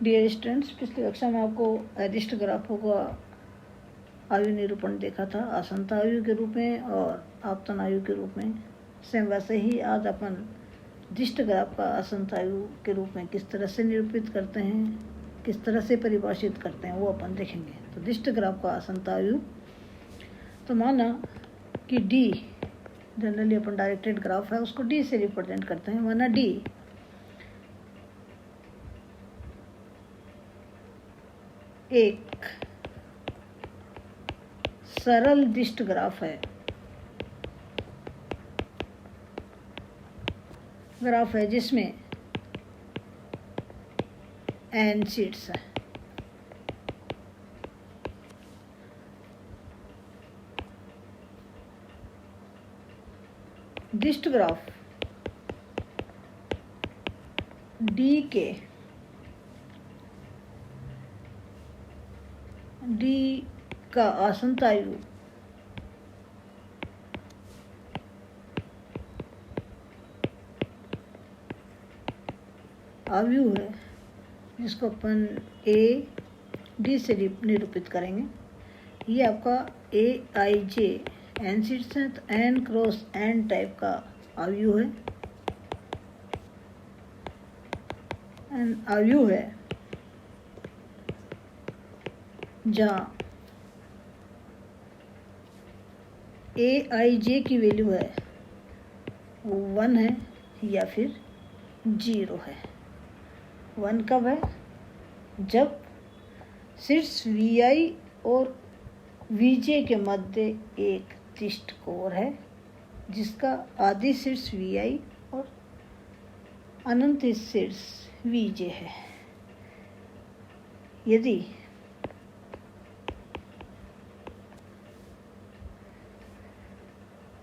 Dear students, पिछली कक्षा में आपको अदिष्ट ग्राफों का आयु निरूपण देखा था आसंत आयु के रूप में और आपतन आयु के रूप में। सेम वैसे ही आज अपन दिष्ट ग्राफ का आसंत आयु के रूप में किस तरह से निरूपित करते हैं, किस तरह से परिभाषित करते हैं, वो अपन देखेंगे। तो दिष्ट ग्राफ का आसंत आयु, तो माना कि डी, जनरली अपन डायरेक्टेड ग्राफ है उसको डी से रिप्रेजेंट करते हैं। माना डी एक सरल दिष्ट ग्राफ है, जिसमें n सीट्स है। दिष्ट ग्राफ डी का आसंत आयु आयु है, जिसको अपन ए डी से निरूपित करेंगे। ये आपका ए आई जे एन सीट्स हैं, तो एन क्रॉस एन टाइप का आयु है। आयु है जहाँ ए आई जे की वैल्यू है वो 1 है या फिर 0 है। 1 कब है? जब शीर्ष वी आई और वी जे के मध्य एक दिष्ट कोर है, जिसका आदि शीर्ष वी आई और अनंत शीर्ष वी जे है। यदि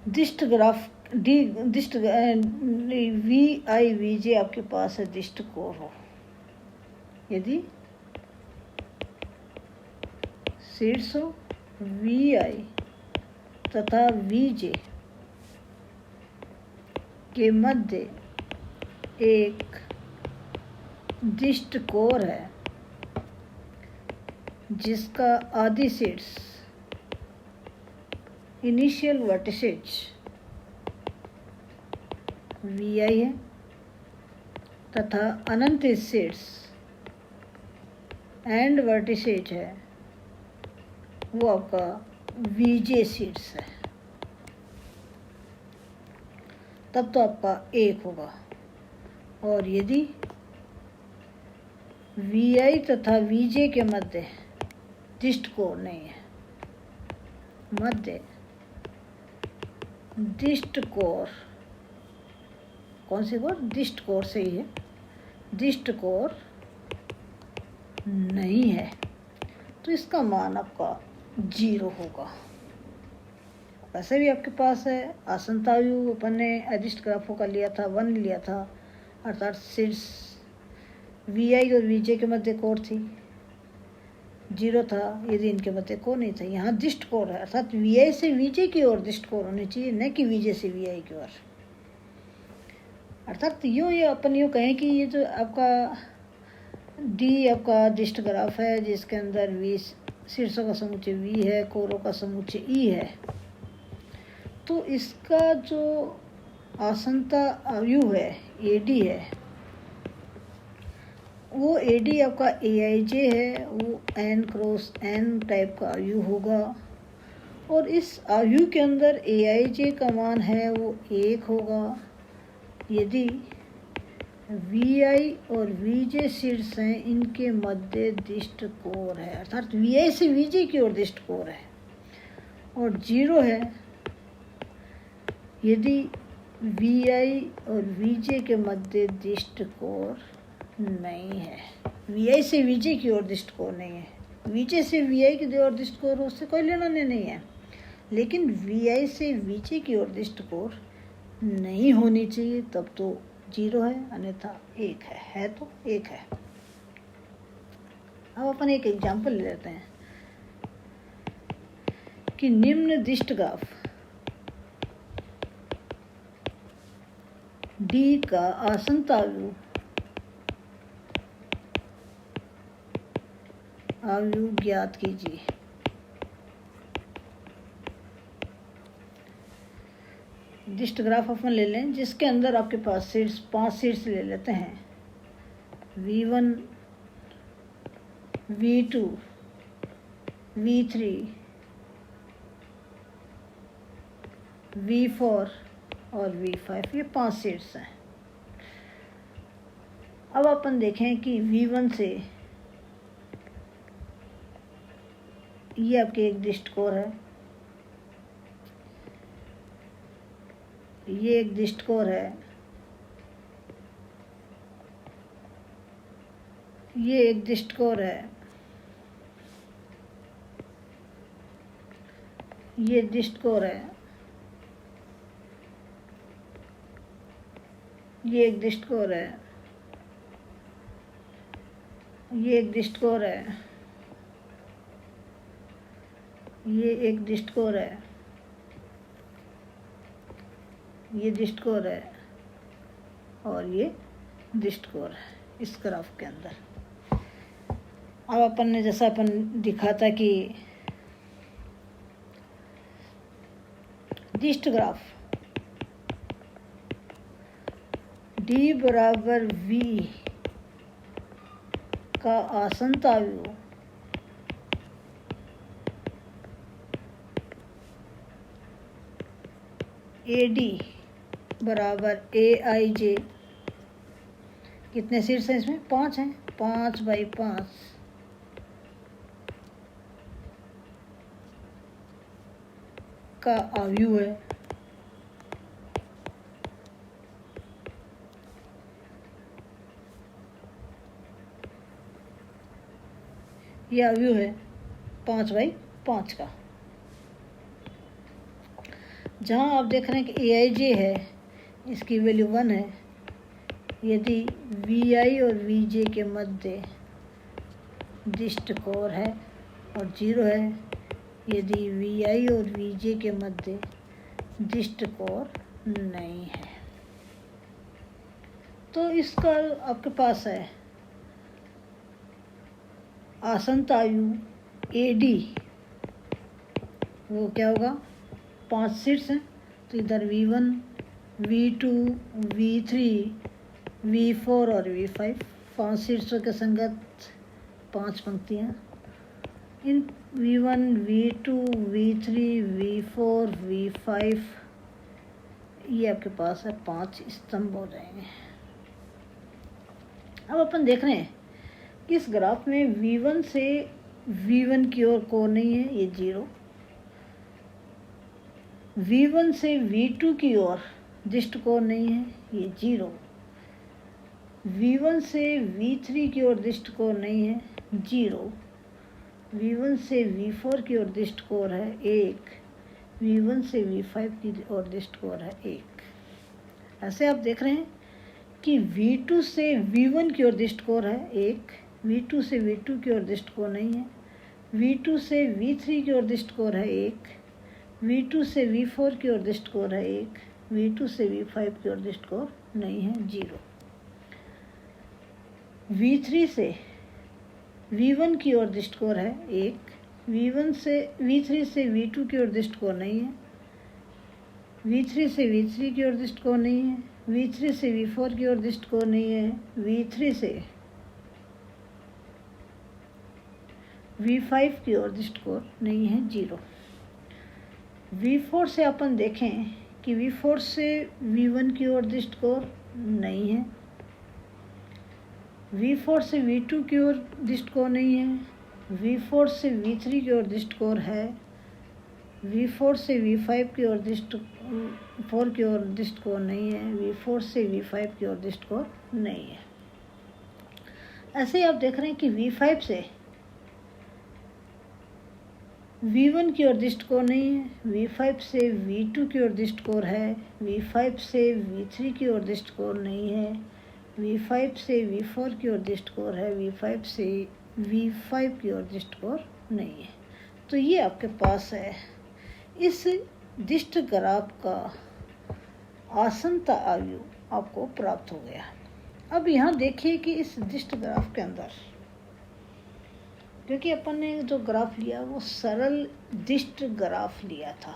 दिष्ट ग्राफ वी आई वी जे आपके पास है दिष्ट कोर हो, यदि शीर्ष वी आई तथा वी जे के मध्य एक दिष्ट कोर है, जिसका आदि शीर्ष इनिशियल वर्टिसेज वी आई है तथा अनंत शीर्ष एंड वर्टिसेज है वो आपका वी जे शीर्ष है। तब तो आपका 1 होगा। और यदि वी आई तथा वी जे के मध्य दिष्ट कोर नहीं है, मध्य दिष्ट कोर, कौन सी कोर? दिष्ट कोर से ही है। दिष्ट कोर नहीं है तो इसका मान आपका 0 होगा। वैसे भी आपके पास है आसंत आयु, अपन ने अदिष्ट ग्राफों का लिया था 1 लिया था, अर्थात शीर्ष वी आई और वी जे के मध्य कोर थी, 0 था यदि इनके मध्य कोर नहीं था। यहाँ दिष्ट कोर है, अर्थात वी आई से वी जे की ओर दिष्ट कोर होनी चाहिए, न कि वी जे से वी आई की ओर। अर्थात ये अपन यूँ कहें कि ये जो आपका डी आपका दिष्ट ग्राफ है, जिसके अंदर वी शीर्षों का समुच्चय वी है, कोरों का समुच्चय ई है, तो इसका जो आसंत आयु है एडी है, वो एडी आपका ए आई जे है, वो एन क्रॉस एन टाइप का आयु होगा। और इस आयु के अंदर ए आई जे का मान है वो 1 होगा यदि वी आई और वी जे शीर्ष हैं, इनके मध्य दिष्ट कोर है, अर्थात वी आई से वी जे की ओर दिष्ट कोर है। और 0 है यदि वी आई और वी जे के मध्य दिष्ट कोर नहीं है। वी आई से वी जे की ओर दिष्ट कोर नहीं है, वी जे से वी आई की ओर दिष्ट कोर, उससे कोई लेना नहीं है। लेकिन वी आई से वी जे की ओर दिष्ट कोर नहीं होनी चाहिए, तब तो 0 है, अन्यथा 1 है तो 1 है। अब अपन एक एग्जाम्पल ले लेते हैं कि निम्न दिष्ट ग्राफ डी का आसंत आयु आयु ज्ञात कीजिए। डिस्ट ग्राफ अपन ले लें जिसके अंदर आपके पास सीट्स 5 सीट्स ले लेते हैं। V1, V2, V3, V4 और V5, ये 5 सीट्स हैं। अब अपन देखें कि V1 से ये आपके एक डिस्ट कोर है, ये एक डिस्ट कोर है, ये एक डिस्ट कोर है, ये डिस्ट कोर है, ये एक डिस्ट कोर है, ये एक डिस्ट कोर है, ये एक डिस्ट कोर है, ये डिस्ट कोर है और ये डिस्ट कोर है इस ग्राफ के अंदर। अब अपन ने जैसा अपन दिखा था कि डिस्ट ग्राफ D बराबर V का आसन्न आयु AD बराबर AIJ, कितने सीट्स हैं इसमें? 5 हैं, 5/5 का आयु है। ये आयु है 5/5 का। जहाँ आप देख रहे हैं कि AIJ है, इसकी वैल्यू 1 है। यदि VI और VJ के मध्य डिस्ट कोर है और 0 है, यदि VI और VJ के मध्य डिस्ट कोर नहीं है, तो इसका आपके पास है आसन्न आयु AD, वो क्या होगा? 5 सीट्स हैं, तो इधर V1, V2, V3, V4 और V5, 5 सीट्सों के संगत 5 पंक्तियाँ। इन V1, V2, V3, V4, V5, ये आपके पास है 5 स्तंभ हो जाएंगे। अब अपन देख रहे हैं कि इस ग्राफ में V1 से V1 की ओर कोर नहीं है, ये 0। V1 से V2 की ओर डिस्ट कोर नहीं है, ये 0। V1 से V3 की ओर डिस्ट कोर नहीं है, 0। V1 से V4 की ओर डिस्ट कोर है 1। V1 से V5 की ओर डिस्ट कोर है 1। ऐसे आप देख रहे हैं कि V2 से V1 की ओर डिस्ट कोर है 1, V2 से V2 की ओर डिस्ट कोर नहीं है, V2 से V3 की ओर डिस्ट कोर है 1, V2 से V4 की ओर डिस्ट कोर है 1, V2 से V5 की ओर डिस्ट कोर नहीं है, 0। V3 से V1 की ओर डिस्ट कोर है 1, V3 से V2 की ओर डिस्ट कोर नहीं है, V3 से V3 की ओर डिस्ट कोर नहीं है, V3 से V4 की ओर डिस्ट कोर नहीं है, V3 से V5 की ओर डिस्ट कोर नहीं है, 0। V4 से अपन देखें कि V4 से V1 की ओर डिस्ट कोर नहीं है, V4 से V2 की ओर डिस्ट कोर नहीं है, V4 से V3 की ओर डिस्ट कोर है, V4 से V5 की ओर डिस्ट कोर नहीं है, V4 से V5 की ओर डिस्ट कोर नहीं है। ऐसे ही आप देख रहे हैं कि V5 से V1 की ओर डिस्ट कोर नहीं है, V5 से V2 की ओर डिस्ट कोर है, V5 से V3 की ओर डिस्ट कोर नहीं है, V5 से V4 की ओर डिस्ट कोर है, V5 से V5 की ओर डिस्ट कोर नहीं है। तो ये आपके पास है इस डिस्ट ग्राफ का आसन्न आयु आपको प्राप्त हो गया। अब यहाँ देखिए कि इस डिस्ट ग्राफ के अंदर क्योंकि अपन ने जो ग्राफ लिया वो सरल दिष्ट ग्राफ लिया था,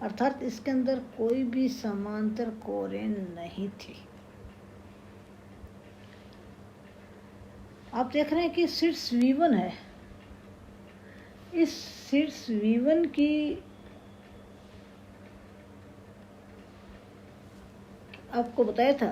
अर्थात इसके अंदर कोई भी समांतर कोरेन नहीं थी। आप देख रहे हैं कि शीर्ष V1 है, इस शीर्ष V1 की आपको बताया था